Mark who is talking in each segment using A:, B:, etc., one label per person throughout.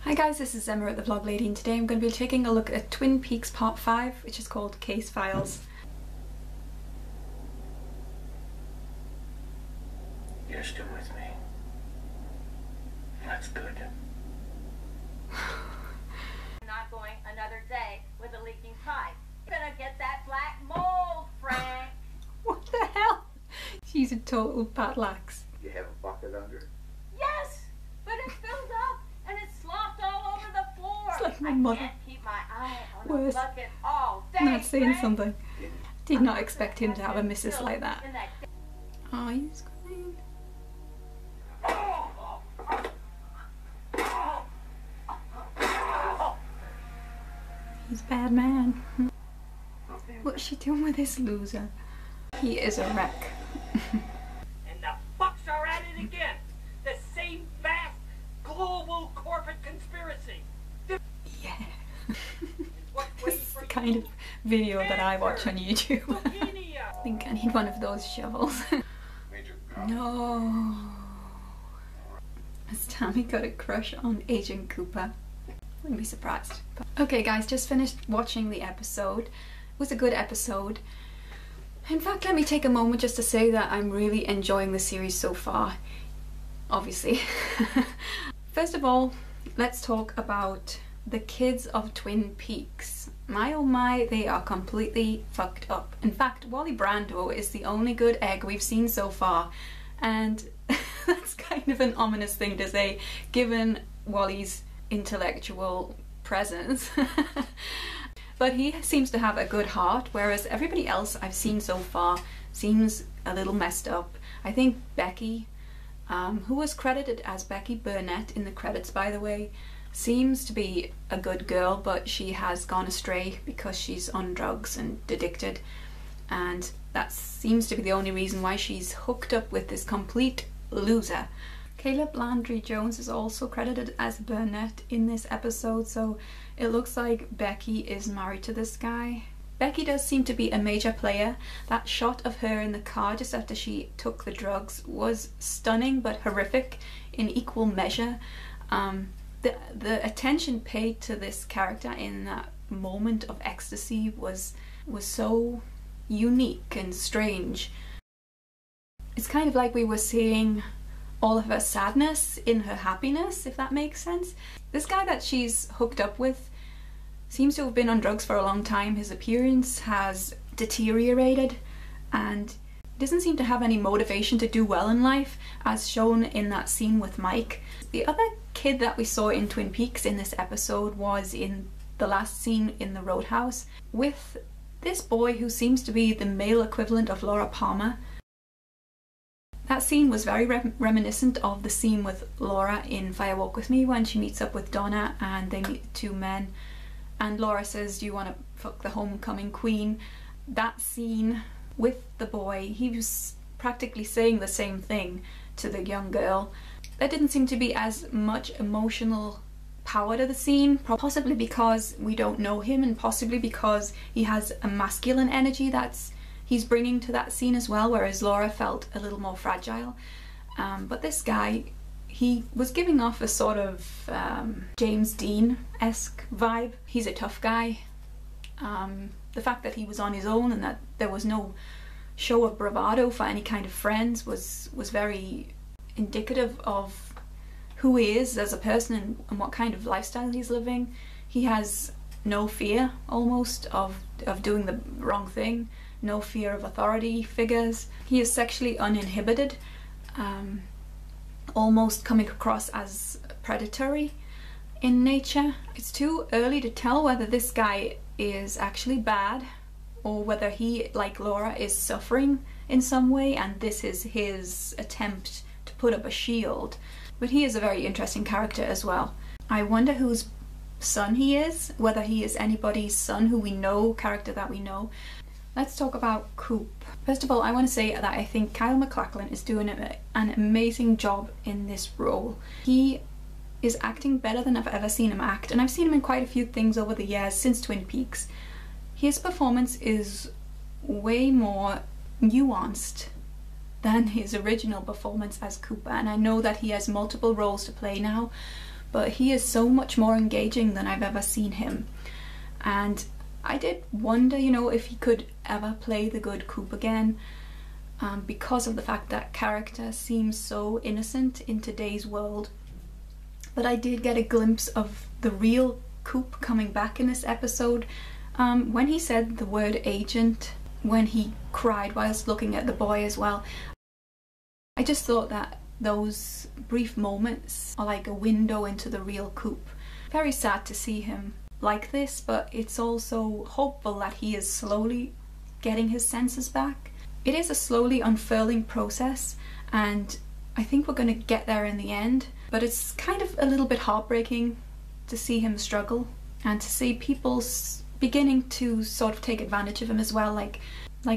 A: Hi guys, this is Emma at the Vlog Lady, and today I'm going to be taking a look at Twin Peaks Part 5, which is called Case Files.
B: You're still with me. That's good.
C: Not going another day with a leaking pipe. You're gonna get that black mold, Frank.
A: What the hell? She's a total patlax.
B: You have a bucket under it?
C: Yes, but it's filled up and it's slopped all over the floor.
A: It's like my
C: I
A: mother.
C: can't keep my eye on
A: Worse.
C: the bucket all day.
A: Not saying
C: Frank.
A: something. Did not expect him to have a missus like that.
C: In that
A: Oh, he's crying. He's a bad man. What's she doing with this loser? He is a wreck.
D: And the fucks are at it again. The same vast global corporate conspiracy.
A: Yeah.
D: What
A: This is the kind of video that I watch on YouTube.
D: Bohemia.
A: I think I need one of those shovels.
B: Major
A: No. Has Tammy got a crush on Agent Cooper? Wouldn't be surprised. Okay guys, just finished watching the episode. It was a good episode. In fact, let me take a moment just to say that I'm really enjoying the series so far. Obviously. First of all, let's talk about the kids of Twin Peaks. My oh my, they are completely fucked up. In fact, Wally Brando is the only good egg we've seen so far, and that's kind of an ominous thing to say given Wally's intellectual presence. But he seems to have a good heart, whereas everybody else I've seen so far seems a little messed up. I think Becky, who was credited as Becky Burnett in the credits by the way, seems to be a good girl, but she has gone astray because she's on drugs and addicted, and that seems to be the only reason why she's hooked up with this complete loser. Caleb Landry Jones is also credited as Burnett in this episode, so it looks like Becky is married to this guy. Becky does seem to be a major player. That shot of her in the car just after she took the drugs was stunning but horrific in equal measure. The attention paid to this character in that moment of ecstasy was so unique and strange. It's kind of like we were seeing all of her sadness in her happiness, if that makes sense. This guy that she's hooked up with seems to have been on drugs for a long time. His appearance has deteriorated and doesn't seem to have any motivation to do well in life, as shown in that scene with Mike. The other kid that we saw in Twin Peaks in this episode was in the last scene in the Roadhouse with this boy who seems to be the male equivalent of Laura Palmer. That scene was very reminiscent of the scene with Laura in Fire Walk With Me when she meets up with Donna and they meet the two men and Laura says, "Do you want to fuck the homecoming queen?" That scene with the boy, he was practically saying the same thing to the young girl. There didn't seem to be as much emotional power to the scene, possibly because we don't know him and possibly because he has a masculine energy that's he's bringing to that scene as well, whereas Laura felt a little more fragile. But this guy, he was giving off a sort of James Dean-esque vibe. He's a tough guy. The fact that he was on his own and that there was no show of bravado for any kind of friends was very indicative of who he is as a person and what kind of lifestyle he's living. He has no fear almost of doing the wrong thing. No fear of authority figures. He is sexually uninhibited, almost coming across as predatory in nature. It's too early to tell whether this guy is actually bad or whether he, like Laura, is suffering in some way and this is his attempt to put up a shield. But he is a very interesting character as well. I wonder whose son he is, whether he is anybody's son who we know, character that we know. Let's talk about Coop. First of all, I want to say that I think Kyle MacLachlan is doing an amazing job in this role. He is acting better than I've ever seen him act, and I've seen him in quite a few things over the years since Twin Peaks. His performance is way more nuanced than his original performance as Cooper, and I know that he has multiple roles to play now, but he is so much more engaging than I've ever seen him. And I did wonder, you know, if he could ever play the good Coop again, because of the fact that character seems so innocent in today's world. But I did get a glimpse of the real Coop coming back in this episode, when he said the word agent, when he cried whilst looking at the boy as well. I just thought that those brief moments are like a window into the real Coop. Very sad to see him like this, but it's also hopeful that he is slowly getting his senses back. It is a slowly unfurling process, and I think we're going to get there in the end, but it's kind of a little bit heartbreaking to see him struggle and to see people beginning to sort of take advantage of him as well, like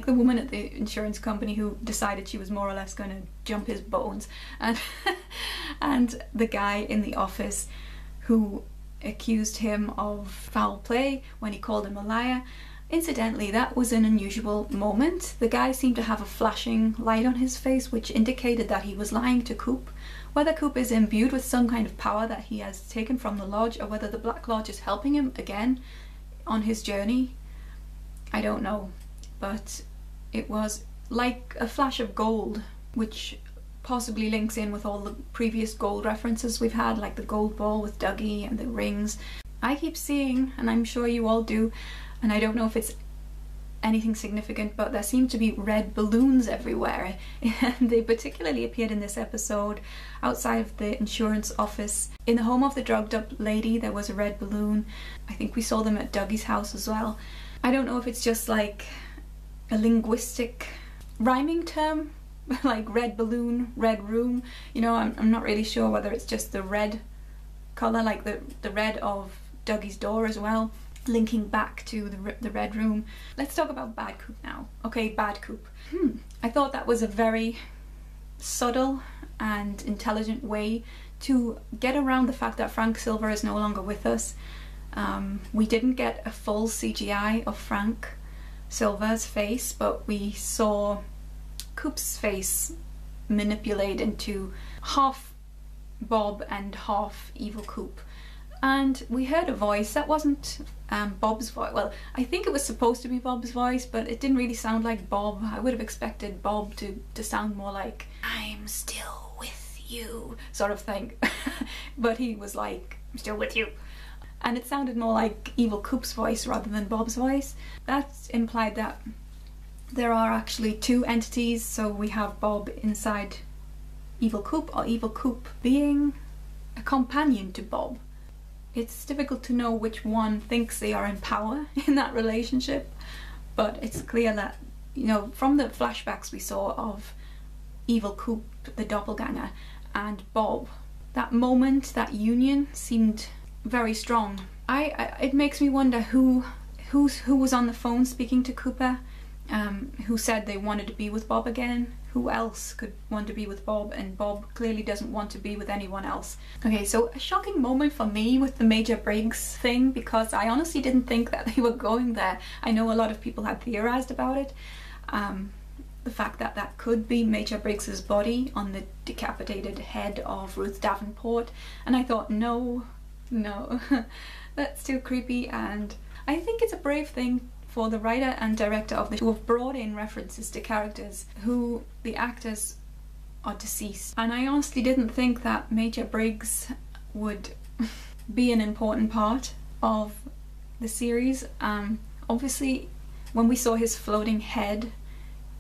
A: the woman at the insurance company who decided she was more or less going to jump his bones, and and the guy in the office who accused him of foul play when he called him a liar. Incidentally, that was an unusual moment. The guy seemed to have a flashing light on his face which indicated that he was lying to Coop. Whether Coop is imbued with some kind of power that he has taken from the Lodge, or whether the Black Lodge is helping him again on his journey, I don't know. But it was like a flash of gold, which possibly links in with all the previous gold references we've had, like the gold ball with Dougie and the rings. I keep seeing, and I'm sure you all do, and I don't know if it's anything significant, but there seem to be red balloons everywhere, and they particularly appeared in this episode outside of the insurance office. In the home of the drugged up lady there was a red balloon. I think we saw them at Dougie's house as well. I don't know if it's just like a linguistic rhyming term, like red balloon, red room, you know. I'm not really sure whether it's just the red colour, like the red of Dougie's door as well, linking back to the red room. Let's talk about Bad Coop now. Okay, Bad Coop. I thought that was a very subtle and intelligent way to get around the fact that Frank Silver is no longer with us. We didn't get a full CGI of Frank Silver's face, but we saw Coop's face manipulate into half Bob and half evil Coop. And we heard a voice that wasn't Bob's voice. Well, I think it was supposed to be Bob's voice, but it didn't really sound like Bob. I would have expected Bob to sound more like, "I'm still with you," sort of thing. But he was like, "I'm still with you." And it sounded more like evil Coop's voice rather than Bob's voice. That implied that there are actually two entities, so we have Bob inside evil Coop, or evil Coop being a companion to Bob. It's difficult to know which one thinks they are in power in that relationship, but it's clear that, you know, from the flashbacks we saw of evil Coop, the doppelganger, and Bob, that moment, that union seemed very strong. It makes me wonder who was on the phone speaking to Cooper, who said they wanted to be with Bob again. Who else could want to be with Bob? And Bob clearly doesn't want to be with anyone else. Okay, so a shocking moment for me with the Major Briggs thing, because I honestly didn't think that they were going there. I know a lot of people had theorized about it. The fact that that could be Major Briggs's body on the decapitated head of Ruth Davenport, and I thought, no, that's too creepy. And I think it's a brave thing for the writer and director of the show to have brought in references to characters who the actors are deceased. And I honestly didn't think that Major Briggs would be an important part of the series. Obviously, when we saw his floating head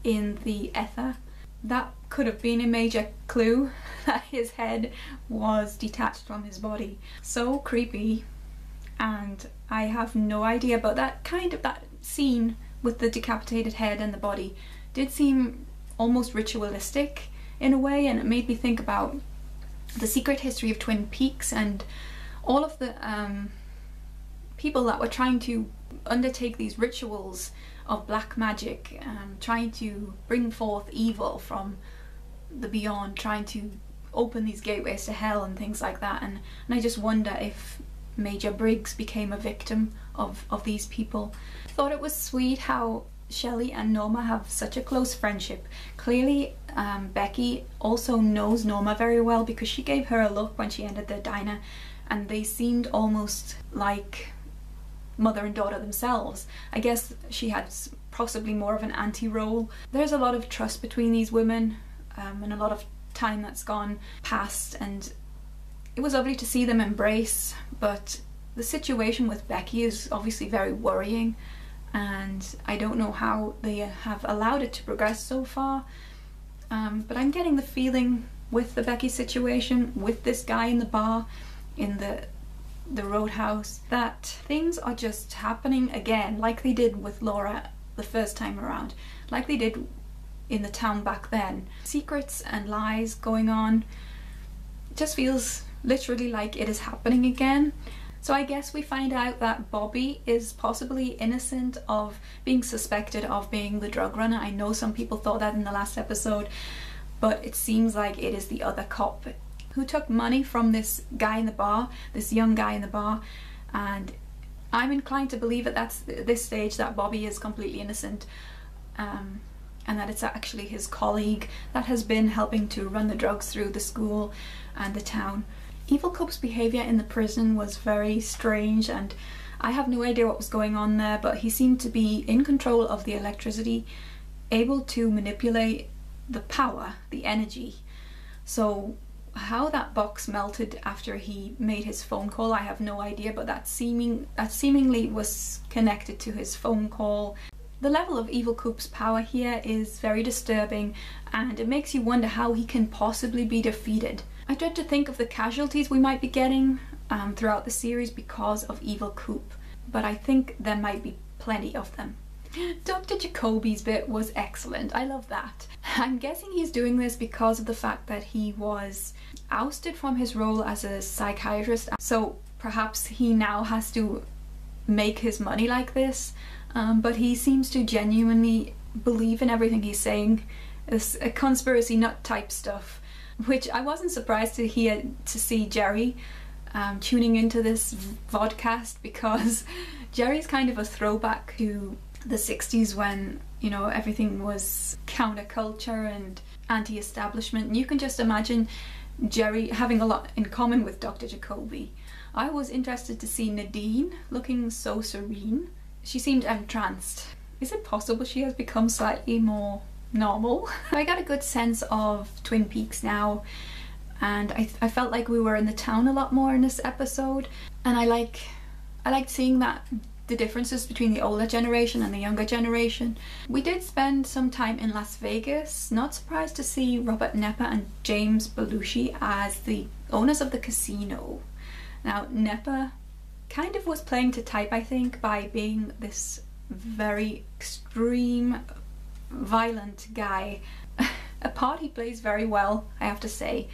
A: in the ether, that could have been a major clue that his head was detached from his body. So creepy, and I have no idea, but that scene with the decapitated head and the body did seem almost ritualistic in a way, and it made me think about the secret history of Twin Peaks and all of the people that were trying to undertake these rituals of black magic, trying to bring forth evil from the beyond, trying to open these gateways to hell and things like that. And I just wonder if Major Briggs became a victim of these people. I thought it was sweet how Shelley and Norma have such a close friendship. Clearly Becky also knows Norma very well, because she gave her a look when she entered the diner, and they seemed almost like mother and daughter themselves. I guess she had possibly more of an auntie role. There's a lot of trust between these women, and a lot of time that's gone past, and it was lovely to see them embrace, but the situation with Becky is obviously very worrying, and I don't know how they have allowed it to progress so far, but I'm getting the feeling with the Becky situation, with this guy in the bar, in the roadhouse, that things are just happening again, like they did with Laura the first time around, like they did in the town back then. Secrets and lies going on. It just feels literally like it is happening again. So I guess we find out that Bobby is possibly innocent of being suspected of being the drug runner. I know some people thought that in the last episode, but it seems like it is the other cop who took money from this guy in the bar, this young guy in the bar, and I'm inclined to believe at this stage that Bobby is completely innocent, and that it's actually his colleague that has been helping to run the drugs through the school and the town. Evil Coop's behaviour in the prison was very strange, and I have no idea what was going on there, but he seemed to be in control of the electricity, able to manipulate the power, the energy. So how that box melted after he made his phone call, I have no idea, but that seemingly was connected to his phone call. The level of Evil Coop's power here is very disturbing, and it makes you wonder how he can possibly be defeated. I dread to think of the casualties we might be getting throughout the series because of Evil Coop, but I think there might be plenty of them. Dr. Jacoby's bit was excellent. I love that. I'm guessing he's doing this because of the fact that he was ousted from his role as a psychiatrist, so perhaps he now has to make his money like this, but he seems to genuinely believe in everything he's saying. It's a conspiracy nut type stuff, which I wasn't surprised to see Jerry tuning into this vodcast, because Jerry's kind of a throwback to the 60s when, you know, everything was counterculture and anti-establishment, and you can just imagine Jerry having a lot in common with Dr. Jacoby. I was interested to see Nadine looking so serene. She seemed entranced. Is it possible she has become slightly more normal? I got a good sense of Twin Peaks now, and I felt like we were in the town a lot more in this episode, and I liked seeing that the differences between the older generation and the younger generation. We did spend some time in Las Vegas. Not surprised to see Robert Nepper and James Belushi as the owners of the casino. Now, Nepper kind of was playing to type, I think, by being this very extreme, violent guy. A part he plays very well, I have to say.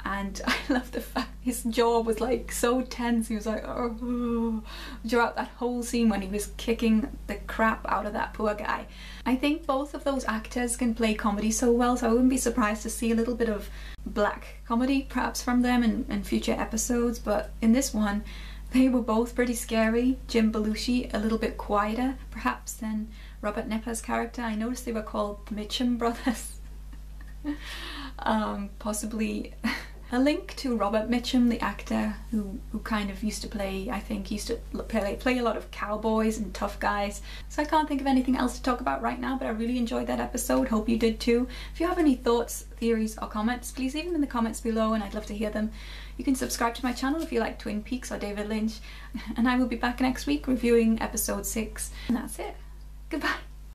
A: And I love the fact his jaw was like so tense. He was like, oh, throughout that whole scene when he was kicking the crap out of that poor guy. I think both of those actors can play comedy so well, so I wouldn't be surprised to see a little bit of black comedy perhaps from them in future episodes, but in this one they were both pretty scary. Jim Belushi a little bit quieter perhaps than Robert Nepper's character. I noticed they were called the Mitchum brothers. Possibly a link to Robert Mitchum, the actor who kind of used to play, I think used to play a lot of cowboys and tough guys. So I can't think of anything else to talk about right now, but I really enjoyed that episode. Hope you did too. If you have any thoughts, theories or comments, please leave them in the comments below and I'd love to hear them. You can subscribe to my channel if you like Twin Peaks or David Lynch, and I will be back next week reviewing episode 6. And that's it. Goodbye.